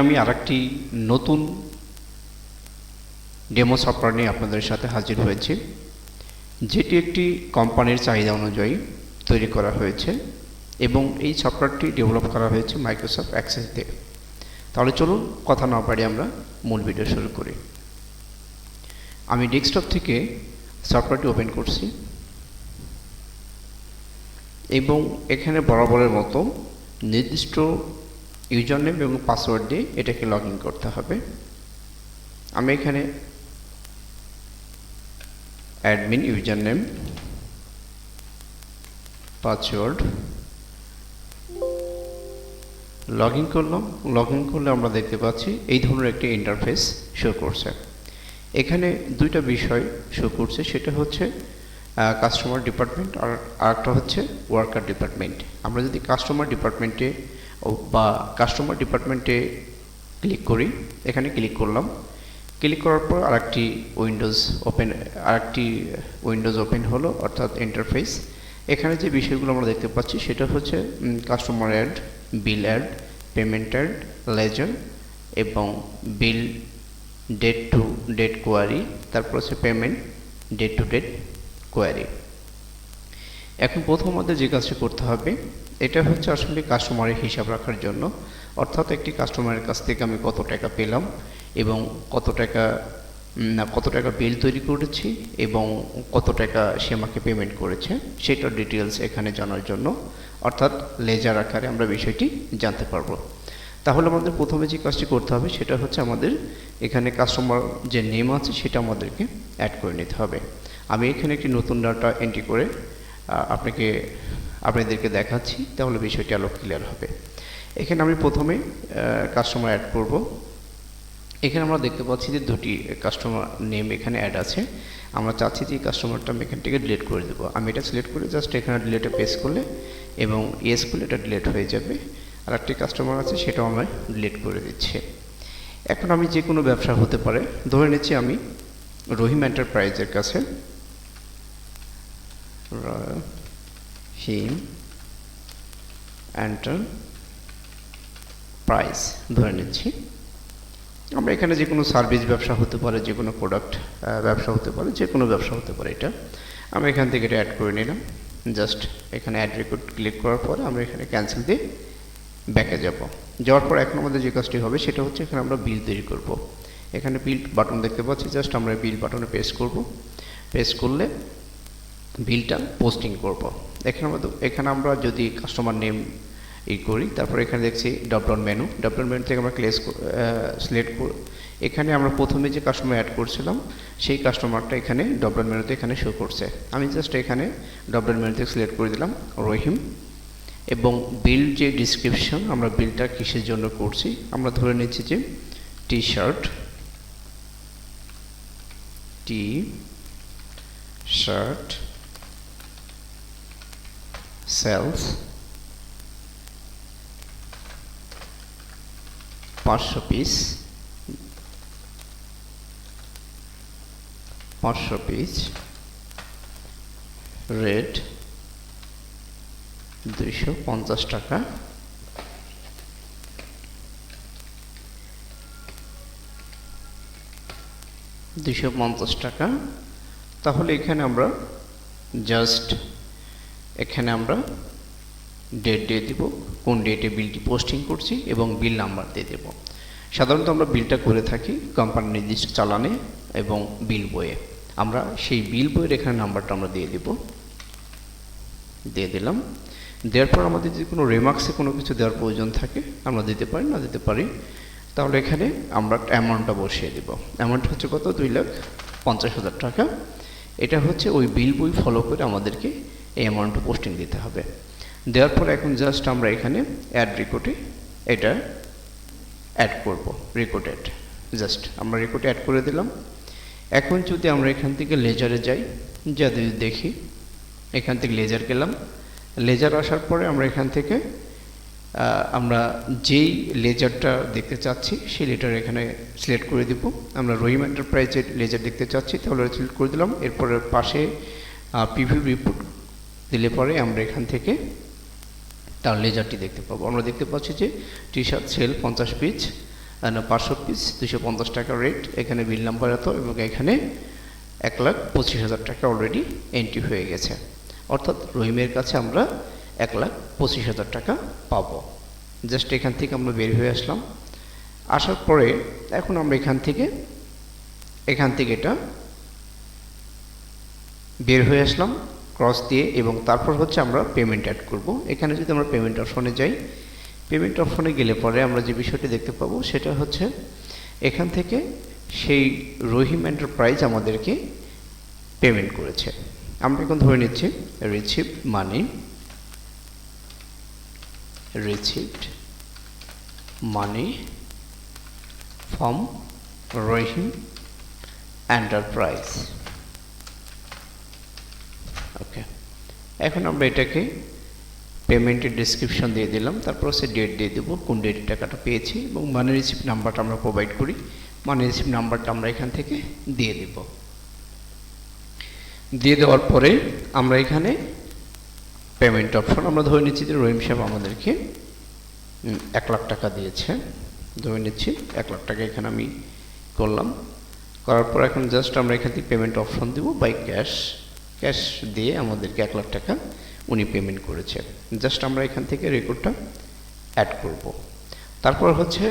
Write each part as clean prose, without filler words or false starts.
আমি আরেকটি নতুন ডেমো সফটওয়্যার নিয়ে আপনাদের সাথে হাজির হয়েছি, যেটি একটি কোম্পানির চাহিদা অনুযায়ী তৈরি করা হয়েছে এবং এই সফটওয়্যারটি ডেভেলপ করা হয়েছে মাইক্রোসফট অ্যাক্সেস দিয়ে। তাহলে চলুন কথা না বাড়িয়ে আমরা মূল ভিডিও শুরু করি। আমি ডেস্কটপ থেকে সফটওয়্যারটি ওপেন করছি এবং এখানে বরাবরের মতো নির্দিষ্ট ইউজার নেম এবং পাসওয়ার্ড দিয়ে এটাকে লগ ইন করতে হবে। আমি এখানে admin user name, password log in করলাম। লগ ইন করলে আমরা দেখতে পাচ্ছি এই ধরনের একটি ইন্টারফেস শো করছে। এখানে দুইটা বিষয় শো করছে, সেটা হচ্ছে কাস্টমার ডিপার্টমেন্ট আর আরেকটা হচ্ছে ওয়ার্কার ডিপার্টমেন্ট। আমরা যদি কাস্টমার ডিপার্টমেন্টে ক্লিক করি, এখানে ক্লিক করলাম। ক্লিক করার পর আরেকটি উইন্ডোজ ওপেন হলো, অর্থাৎ ইন্টারফেস। এখানে যে বিষয়গুলো আমরা দেখতে পাচ্ছি সেটা হচ্ছে customer add, bill add, payment add, ledger এবং bill date to date query, তারপর হচ্ছে payment date to date query. এখন প্রথম আমাদের যে কাজটা করতে হবে, এটা হচ্ছে আসলে কাস্টমারের হিসাব রাখার জন্য, অর্থাৎ একটি কাস্টমারের কাছ থেকে আমি কত টাকা পেলাম এবং কত টাকা বিল তৈরি করেছি এবং কত টাকা সে আমাকে পেমেন্ট করেছে সেটার ডিটেলস এখানে জানার জন্য, অর্থাৎ লেজার আকারে আমরা বিষয়টি জানতে পারবো। তাহলে আমাদের প্রথমে যে কাজটি করতে হবে সেটা হচ্ছে আমাদের এখানে কাস্টমার যে নেম আছে সেটা আমাদেরকে অ্যাড করে নিতে হবে। আমি এখানে একটি নতুন ডাটা এন্ট্রি করে আপনাদেরকে দেখাচ্ছি, তাহলে বিষয়টি আরও ক্লিয়ার হবে। এখানে আমি প্রথমে কাস্টমার অ্যাড করব। এখানে আমরা দেখতে পাচ্ছি যে দুটি কাস্টমার নেম এখানে অ্যাড আছে। আমরা চাচ্ছি যে এই কাস্টমারটা আমি এখান থেকে ডিলিট করে দেবো। আমি এটা সিলেক্ট করে জাস্ট এখানে ডিলিটে পেস্ট করলে এবং ইয়েস করলে এটা ডিলিট হয়ে যাবে। আর একটি কাস্টমার আছে, সেটাও আমরা ডিলিট করে দিচ্ছি। এখন আমি যে কোনো ব্যবসা হতে পারে, ধরে নিচ্ছি আমি রহিম এন্টারপ্রাইজের কাছে, রহিম এন্টারপ্রাইজ ধরে নিচ্ছি। আমরা এখানে যে কোনো সার্ভিস ব্যবসা হতে পারে, যে কোনো প্রোডাক্ট ব্যবসা হতে পারে, যে কোনো ব্যবসা হতে পারে। এটা আমি এখান থেকে এটা অ্যাড করে নিলাম। জাস্ট এখানে অ্যাড রেকর্ড ক্লিক করার পরে আমরা এখানে ক্যান্সেল দিয়ে ব্যাকে যাওয়ার পর এখন আমাদের যে কাজটি হবে সেটা হচ্ছে এখানে আমরা বিল তৈরি করব। এখানে বিল বাটন দেখতে পাচ্ছি, জাস্ট আমরা বিল বাটনে পেস্ট করব। পেস্ট করলে বিলটা পোস্টিং করব। এখানে আমরা যদি কাস্টমার নেম করি, তারপর এখানে দেখছি ড্রপডাউন মেনু থেকে আমরা সিলেক্ট করি। এখানে আমরা প্রথমে যে কাস্টমার অ্যাড করছিলাম সেই কাস্টমারটা এখানে ড্রপডাউন মেনুতে এখানে শো করছে। আমি জাস্ট এখানে ড্রপডাউন মেনু থেকে সিলেক্ট করে দিলাম রহিম, এবং বিল যে ডিসক্রিপশন, আমরা বিলটা কিসের জন্য করছি, আমরা ধরে নিচ্ছি যে T shirt sales 500 piece, rate 250 টাকা, তাহলে এখানে আমরা জাস্ট ডেট দিয়ে দিব, কোন ডেটে বিলটি পোস্টিং করছি এবং বিল নাম্বার দিয়ে দেব। সাধারণত আমরা বিলটা করে থাকি কোম্পানির নির্দিষ্ট চালানে এবং বিল বইয়ে। আমরা সেই বিল বইয়ের এখানে নাম্বারটা আমরা দিয়ে দিলাম। দেওয়ার পর আমাদের যদি কোনো রিমার্কসে কোনো কিছু দেওয়ার প্রয়োজন থাকে আমরা দিতে পারি, না দিতে পারি। তাহলে এখানে আমরা অ্যামাউন্টটা বসিয়ে দেব। অ্যামাউন্ট হচ্ছে কত? 2,50,000 টাকা। এটা হচ্ছে ওই বিল বই ফলো করে আমাদেরকে এই অ্যামাউন্টটা পোস্টিং দিতে হবে। দেওয়ার পর এখন জাস্ট আমরা এখানে অ্যাড রেকর্ডে এটা অ্যাড করব। জাস্ট আমরা রেকর্ডে অ্যাড করে দিলাম। এখন যদি আমরা এখান থেকে লেজারে যাই, যদি দেখি এখান থেকে লেজার গেলাম, লেজার আসার পরে আমরা এখান থেকে আমরা যেই লেজারটা দেখতে চাচ্ছি সেই লেজার এখানে সিলেক্ট করে দিব। আমরা রহিম এন্টারপ্রাইজের লেজার দেখতে চাচ্ছি, তাহলে সিলেক্ট করে দিলাম। এরপরে পাশে প্রিভিউ রিপোর্ট দিলে পরে আমরা এখান থেকে তার লেজারটি দেখতে পাবো। আমরা দেখতে পাচ্ছি যে টি শার্ট সেল 50 পিস না 500 পিস 250 টাকা রেট, এখানে বিল নাম্বার এত, এবং এখানে 1,25,000 টাকা অলরেডি এন্ট্রি হয়ে গেছে। অর্থাৎ রহিমের কাছে আমরা 1,25,000 টাকা পাবো। জাস্ট এখান থেকে আমরা বের হয়ে আসলাম। আসার পরে এখন আমরা এখান থেকে এটা বের হয়ে আসলাম ক্রস দিয়ে, এবং তারপর হচ্ছে আমরা পেমেন্ট অ্যাড করব। এখানে যদি আমরা পেমেন্ট অপশনে যাই, পেমেন্ট অপশনে গেলে পরে আমরা যে বিষয়টি দেখতে পাবো সেটা হচ্ছে এখান থেকে সেই রহিম এন্টারপ্রাইজ আমাদেরকে পেমেন্ট করেছে। আমরা এখন ধরে নিচ্ছি received money from Rahim enterprise. Okay, এখন আমরা এটাকে পেমেন্টের ডেসক্রিপশন দিয়ে দিলাম, তারপর সে ডেট দিয়ে দেবো কোন ডেটে টাকাটা পেয়েছি, এবং মানি রিসিপ্ট নাম্বারটা আমরা প্রোভাইড করি। মানি রিসিপ্ট নাম্বারটা আমরা এখান থেকে দিয়ে দেব। দিয়ে দেওয়ার পরে আমরা এখানে পেমেন্ট অপশন আমরা ধরে নিচ্ছি যে রহিম সাহেব আমাদেরকে 1,00,000 টাকা দিয়েছে, ধরে নিচ্ছি 1,00,000 টাকা এখানে আমি করলাম। করার পর এখন জাস্ট আমরা এখান থেকে পেমেন্ট অপশন দেব বাই ক্যাশ দিয়ে আমাদেরকে 1,00,000 টাকা উনি পেমেন্ট করেছে। জাস্ট আমরা এখান থেকে রেকর্ডটা অ্যাড করব। তারপর হচ্ছে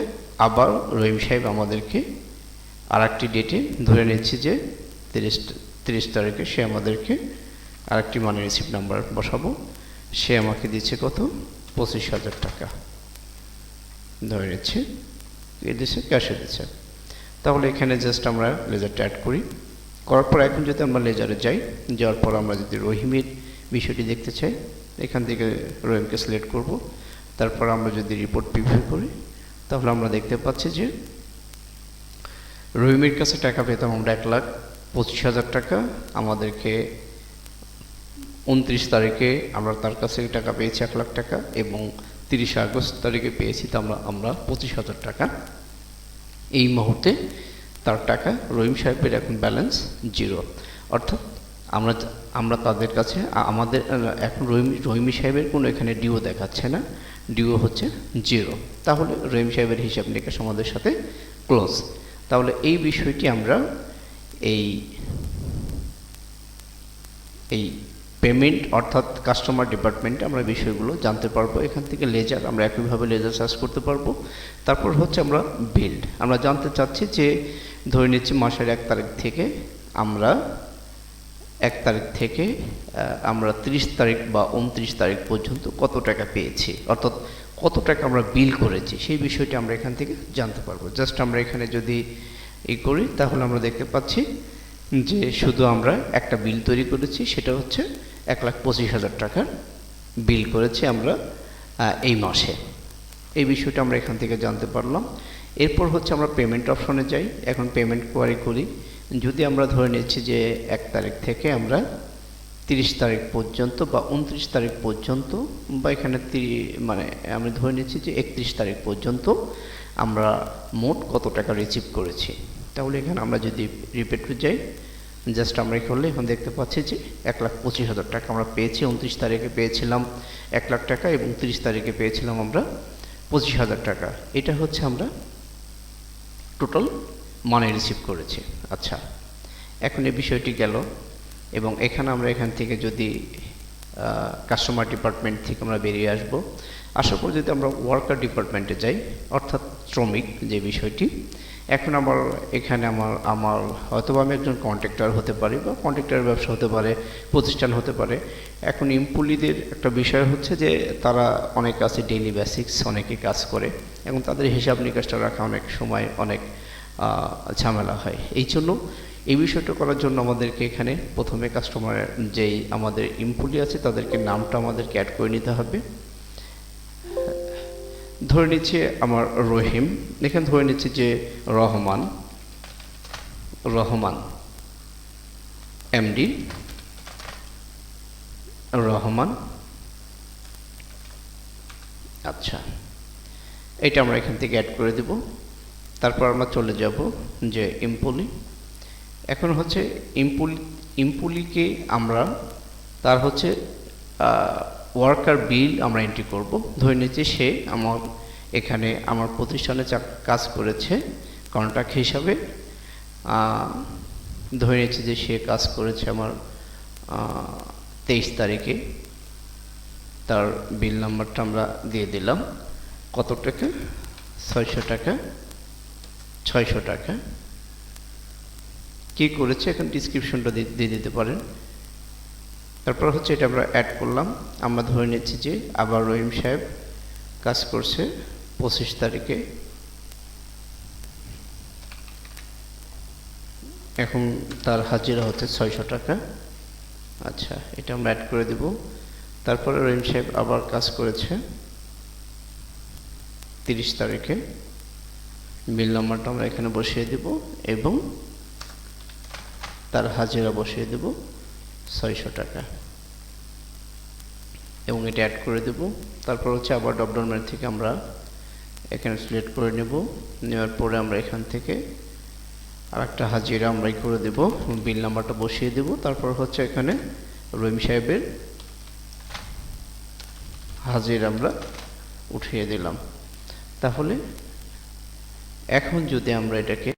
আবার রহিম সাহেব আমাদেরকে আরেকটি ডেটে ধরে নিচ্ছি যে 30 তারিখে সে আমাদেরকে আরেকটি মানি রিসিপ্ট নাম্বার বসাবো। সে আমাকে দিচ্ছে কত, 25,000 টাকা ধরে নিচ্ছে, দিচ্ছে ক্যাশে দিচ্ছে। তাহলে এখানে জাস্ট আমরা লেজারটা অ্যাড করি। করার পর এখন যদি আমরা লেজারে যাই, যাওয়ার পর আমরা যদি রহিমের বিষয়টি দেখতে চাই, এখান থেকে রহিমকে সিলেক্ট করব। তারপর আমরা যদি রিপোর্ট প্রিভিউ করি, তাহলে আমরা দেখতে পাচ্ছি যে রহিমের কাছে টাকা পেতাম আমরা 1,25,000 টাকা। আমাদেরকে 29 তারিখে আমরা তার কাছে টাকা পেয়েছি 1,00,000 টাকা, এবং 30 আগস্ট তারিখে পেয়েছি আমরা 25,000 টাকা। এই মুহূর্তে তার টাকা রহিম সাহেবের এখন ব্যালেন্স 0। অর্থাৎ আমরা তাদের কাছে আমাদের এখন রহিম সাহেবের কোনো এখানে ডিও দেখাচ্ছে না, ডিও হচ্ছে 0। তাহলে রহিম সাহেবের হিসাব নিকাশ আমাদের সাথে ক্লোজ। তাহলে এই বিষয়টি আমরা এই পেমেন্ট অর্থাৎ কাস্টমার ডিপার্টমেন্টে আমরা বিষয়গুলো জানতে পারবো। এখান থেকে লেজার আমরা একইভাবে লেজার সার্চ করতে পারবো। তারপর হচ্ছে আমরা বিল্ড আমরা জানতে চাচ্ছি যে ধরে নিচ্ছি মাসের 1 তারিখ থেকে আমরা 30 তারিখ বা 29 তারিখ পর্যন্ত কত টাকা পেয়েছি, অর্থাৎ কত টাকা আমরা বিল করেছি, সেই বিষয়টি আমরা এখান থেকে জানতে পারবো। জাস্ট আমরা এখানে যদি করি, তাহলে আমরা দেখতে পাচ্ছি যে শুধু আমরা একটা বিল তৈরি করেছি, সেটা হচ্ছে 1,25,000 টাকার বিল করেছি আমরা এই মাসে। এই বিষয়টা আমরা এখান থেকে জানতে পারলাম। এরপর হচ্ছে আমরা পেমেন্ট অপশনে যাই। এখন পেমেন্ট কোয়ারি করি। যদি আমরা ধরে নিচ্ছি যে 1 তারিখ থেকে আমরা 30 তারিখ পর্যন্ত বা 29 তারিখ পর্যন্ত, বা এখানে আমরা ধরে নিচ্ছি যে 31 তারিখ পর্যন্ত আমরা মোট কত টাকা রিসিভ করেছি। তাহলে এখানে আমরা যদি রিপিটে যাই, জাস্ট আমরা করলে এখন দেখতে পাচ্ছি যে 1,25,000 টাকা আমরা পেয়েছি। 29 তারিখে পেয়েছিলাম 1,00,000 টাকা, এবং 30 তারিখে পেয়েছিলাম আমরা 25,000 টাকা। এটা হচ্ছে আমরা টোটাল মানি রিসিভ করেছি। আচ্ছা, এখন এই বিষয়টি গেল, এবং এখানে আমরা এখান থেকে যদি কাস্টমার ডিপার্টমেন্ট থেকে আমরা বেরিয়ে আসবো। আসার পর যদি আমরা ওয়ার্কার ডিপার্টমেন্টে যাই, অর্থাৎ শ্রমিক যে বিষয়টি, এখন এখানে আমার হয়তোবা আমি একজন কন্ট্রাক্টর হতে পারি, বা কন্ট্রাক্টরের ব্যবসা হতে পারে, প্রতিষ্ঠান হতে পারে। এখন এমপ্লয়িদের একটা বিষয় হচ্ছে যে তারা অনেক আছে ডেইলি বেসিক্স অনেকে কাজ করে, এবং তাদের হিসাব নিকাশটা রাখা অনেক সময় অনেক ঝামেলা হয়। এই জন্য এই বিষয়টা করার জন্য আমাদেরকে এখানে প্রথমে কাস্টমারের যেই আমাদের এমপ্লয়ি আছে তাদেরকে নামটা আমাদেরকে অ্যাড করে নিতে হবে। ধরে নিচ্ছি আমার রহিম, এখানে ধরে নিচ্ছি যে রহমান এমডি রহমান। আচ্ছা, এটা আমরা এখান থেকে অ্যাড করে দেব। তারপর আমরা চলে যাব যে এমপ্লয়ি। এখন হচ্ছে এমপ্লয়িকে আমরা তার হচ্ছে ওয়ার্কার বিল আমরা এন্ট্রি করব। ধরে নিচ্ছি সে আমার এখানে আমার প্রতিষ্ঠানে কাজ করেছে কন্ট্রাক্ট হিসাবে, ধরে নিচ্ছি যে সে কাজ করেছে আমার 23 তারিখে, তার বিল নাম্বারটা আমরা দিয়ে দিলাম। কত টাকা? 600 টাকা। 600 টাকা কি করেছে এখন ডিসক্রিপশনটা দিয়ে দিতে পারেন। তারপর হচ্ছে এটা আমরা অ্যাড করলাম। আমরা ধরে নিচ্ছি যে আবার রহিম সাহেব কাজ করছে 25 তারিখে, এখন তার হাজিরা হচ্ছে 600 টাকা। আচ্ছা, এটা আমরা অ্যাড করে দেব। তারপরে রহিম সাহেব আবার কাজ করেছে 30 তারিখে, বিল নাম্বারটা আমরা এখানে বসিয়ে দেব এবং তার হাজিরা বসিয়ে দেব 600 টাকা এবং এটা অ্যাড করে দেব। তারপর হচ্ছে আবার ড্রপডাউন মেনু থেকে আমরা এখানে সিলেক্ট করে নেব। নেওয়ার পরে আমরা এখান থেকে আরেকটা হাজিরা আমরাই করে দেব, বিল নাম্বারটা বসিয়ে দেব। তারপর হচ্ছে এখানে রহিম সাহেবের হাজিরা আমরা উঠিয়ে দিলাম। তাহলে এখন যদি আমরা এটাকে